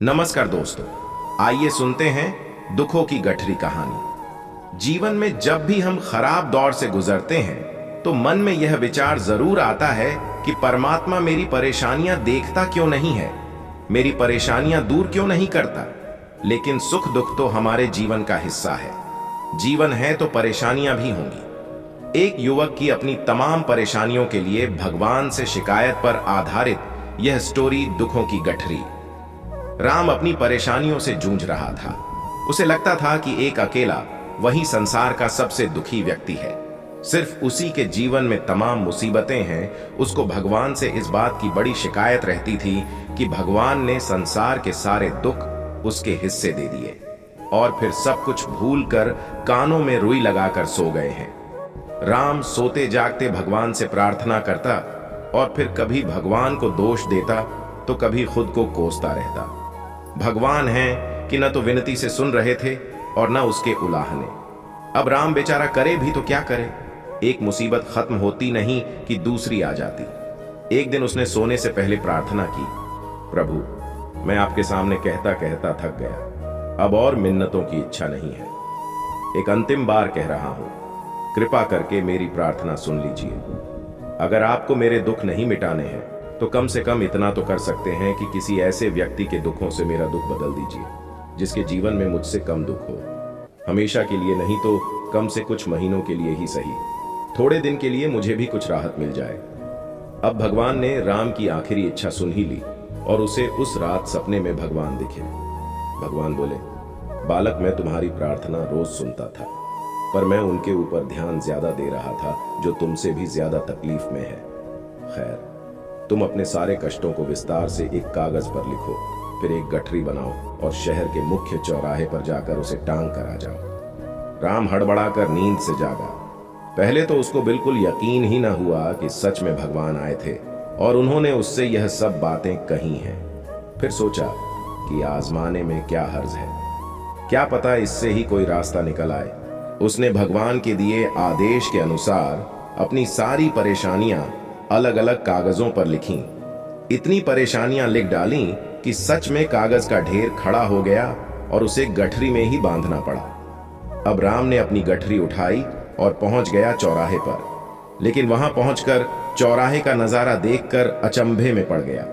नमस्कार दोस्तों, आइए सुनते हैं दुखों की गठरी कहानी। जीवन में जब भी हम खराब दौर से गुजरते हैं तो मन में यह विचार जरूर आता है कि परमात्मा मेरी परेशानियां देखता क्यों नहीं है, मेरी परेशानियां दूर क्यों नहीं करता। लेकिन सुख दुख तो हमारे जीवन का हिस्सा है। जीवन है तो परेशानियां भी होंगी। एक युवक की अपनी तमाम परेशानियों के लिए भगवान से शिकायत पर आधारित यह स्टोरी दुखों की गठरी। राम अपनी परेशानियों से जूझ रहा था। उसे लगता था कि एक अकेला वही संसार का सबसे दुखी व्यक्ति है। सिर्फ उसी के जीवन में तमाम मुसीबतें हैं। उसको भगवान से इस बात की बड़ी शिकायत रहती थी कि भगवान ने संसार के सारे दुख उसके हिस्से दे दिए और फिर सब कुछ भूलकर कानों में रुई लगाकर सो गए हैं। राम सोते जागते भगवान से प्रार्थना करता और फिर कभी भगवान को दोष देता तो कभी खुद को कोसता रहता। भगवान हैं कि न तो विनती से सुन रहे थे और न उसके उलाहने। अब राम बेचारा करे भी तो क्या करे। एक मुसीबत खत्म होती नहीं कि दूसरी आ जाती। एक दिन उसने सोने से पहले प्रार्थना की, प्रभु मैं आपके सामने कहता कहता थक गया, अब और मिन्नतों की इच्छा नहीं है। एक अंतिम बार कह रहा हूं, कृपा करके मेरी प्रार्थना सुन लीजिए। अगर आपको मेरे दुख नहीं मिटाने हैं तो कम से कम इतना तो कर सकते हैं कि किसी ऐसे व्यक्ति के दुखों से मेरा दुख बदल दीजिए जिसके जीवन में मुझसे कम दुख हो। हमेशा के लिए नहीं तो कम से कुछ महीनों के लिए ही सही, थोड़े दिन के लिए मुझे भी कुछ राहत मिल जाए। अब भगवान ने राम की आखिरी इच्छा सुन ही ली और उसे उस रात सपने में भगवान दिखे। भगवान बोले, बालक मैं तुम्हारी प्रार्थना रोज सुनता था, पर मैं उनके ऊपर ध्यान ज्यादा दे रहा था जो तुमसे भी ज्यादा तकलीफ में है। खैर, तुम अपने सारे कष्टों को विस्तार से एक कागज पर लिखो, फिर एक गठरी बनाओ और शहर के मुख्य चौराहे पर जाकर उसे टांग कर आ जाओ। राम हड़बड़ाकर नींद से जागा। पहले तो उसको बिल्कुल यकीन ही न हुआ कि सच में भगवान आए थे और उन्होंने उससे यह सब बातें कही हैं। फिर सोचा कि आजमाने में क्या हर्ज है, क्या पता इससे ही कोई रास्ता निकल आए। उसने भगवान के दिए आदेश के अनुसार अपनी सारी परेशानियां अलग अलग कागजों पर लिखी। इतनी परेशानियां लिख डाली कि सच में कागज का ढेर खड़ा हो गया और उसे गठरी में ही बांधना पड़ा। अब राम ने अपनी गठरी उठाई और पहुंच गया चौराहे पर। लेकिन वहां पहुंचकर चौराहे का नजारा देखकर अचंभे में पड़ गया।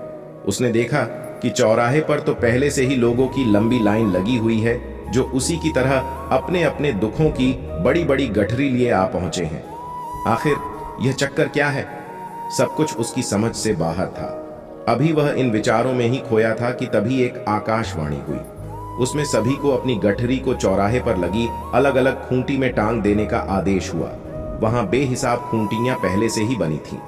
उसने देखा कि चौराहे पर तो पहले से ही लोगों की लंबी लाइन लगी हुई है जो उसी की तरह अपने अपने दुखों की बड़ी बड़ी गठरी लिए आ पहुंचे हैं। आखिर यह चक्कर क्या है? सब कुछ उसकी समझ से बाहर था। अभी वह इन विचारों में ही खोया था कि तभी एक आकाशवाणी हुई। उसमें सभी को अपनी गठरी को चौराहे पर लगी अलग अलग खूंटी में टांग देने का आदेश हुआ। वहां बेहिसाब खूंटियां पहले से ही बनी थीं।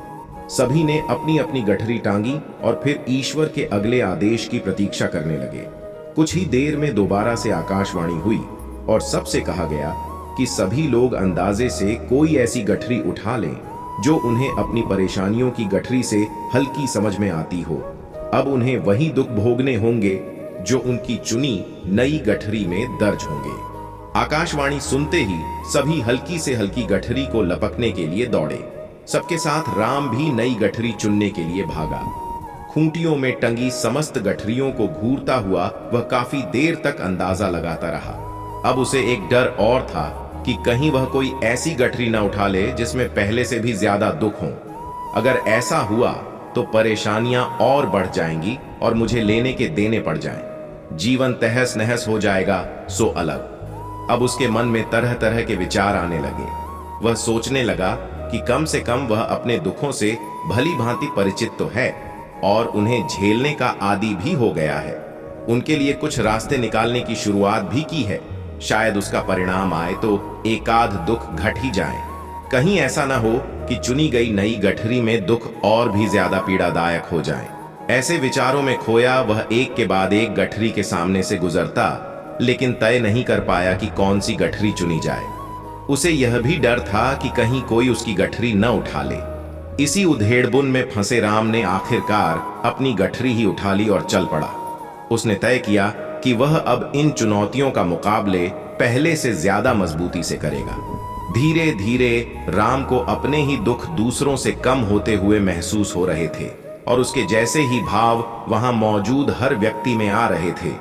सभी ने अपनी अपनी गठरी टांगी और फिर ईश्वर के अगले आदेश की प्रतीक्षा करने लगे। कुछ ही देर में दोबारा से आकाशवाणी हुई और सबसे कहा गया कि सभी लोग अंदाजे से कोई ऐसी गठरी उठा लें जो उन्हें अपनी परेशानियों की गठरी से हल्की समझ में आती हो। अब उन्हें वही दुख भोगने होंगे जो उनकी चुनी नई गठरी में दर्ज होंगे। आकाशवाणी सुनते ही सभी हल्की से हल्की गठरी को लपकने के लिए दौड़े। सबके साथ राम भी नई गठरी चुनने के लिए भागा। खूंटियों में टंगी समस्त गठरियों को घूरता हुआ वह काफी देर तक अंदाजा लगाता रहा। अब उसे एक डर और था कि कहीं वह कोई ऐसी गठरी न उठा ले जिसमें पहले से भी ज्यादा दुख हो। अगर ऐसा हुआ तो परेशानियां और बढ़ जाएंगी और मुझे लेने के देने पड़ जाएं। जीवन तहस नहस हो जाएगा सो अलग। अब उसके मन में तरह तरह के विचार आने लगे। वह सोचने लगा कि कम से कम वह अपने दुखों से भली भांति परिचित तो है और उन्हें झेलने का आदी भी हो गया है। उनके लिए कुछ रास्ते निकालने की शुरुआत भी की है। शायद उसका परिणाम आए तो एकाध दुख घट ही जाए। कहीं ऐसा ना हो कि चुनी गई नई गठरी में दुख और भी ज्यादा पीड़ादायक हो जाए। ऐसे विचारों में खोया वह एक के बाद एक गठरी के सामने से गुजरता, लेकिन तय नहीं कर पाया कि कौन सी गठरी चुनी जाए। उसे यह भी डर था कि कहीं कोई उसकी गठरी न उठा ले। इसी उधेड़बुन में फंसे राम ने आखिरकार अपनी गठरी ही उठा ली और चल पड़ा। उसने तय किया कि वह अब इन चुनौतियों का मुकाबले पहले से ज्यादा मजबूती से करेगा। धीरे धीरे राम को अपने ही दुख दूसरों से कम होते हुए महसूस हो रहे थे। और उसके जैसे ही भाव वहां मौजूद हर व्यक्ति में आ रहे थे।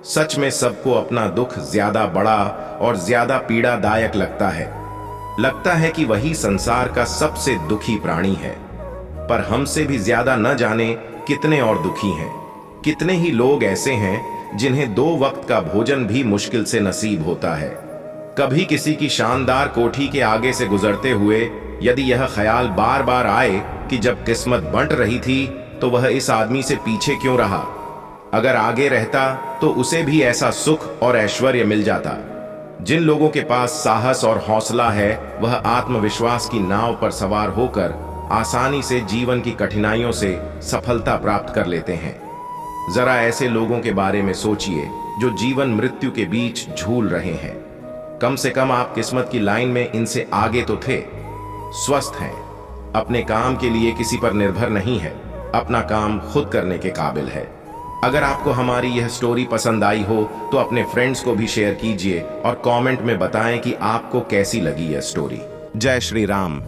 सच में सबको अपना दुख ज्यादा बड़ा और ज्यादा पीड़ादायक लगता है कि वही संसार का सबसे दुखी प्राणी है। पर हमसे भी ज्यादा न जाने कितने और दुखी हैं। कितने ही लोग ऐसे हैं जिन्हें 2 वक्त का भोजन भी मुश्किल से नसीब होता है। कभी किसी की शानदार कोठी के आगे से गुजरते हुए यदि यह ख्याल बार बार आए कि जब किस्मत बंट रही थी तो वह इस आदमी से पीछे क्यों रहा, अगर आगे रहता तो उसे भी ऐसा सुख और ऐश्वर्य मिल जाता। जिन लोगों के पास साहस और हौसला है वह आत्मविश्वास की नाव पर सवार होकर आसानी से जीवन की कठिनाइयों से सफलता प्राप्त कर लेते हैं। जरा ऐसे लोगों के बारे में सोचिए जो जीवन मृत्यु के बीच झूल रहे हैं। कम से कम आप किस्मत की लाइन में इनसे आगे तो थे। स्वस्थ हैं, अपने काम के लिए किसी पर निर्भर नहीं है, अपना काम खुद करने के काबिल है। अगर आपको हमारी यह स्टोरी पसंद आई हो तो अपने फ्रेंड्स को भी शेयर कीजिए और कमेंट में बताएं कि आपको कैसी लगी यह स्टोरी। जय श्री राम।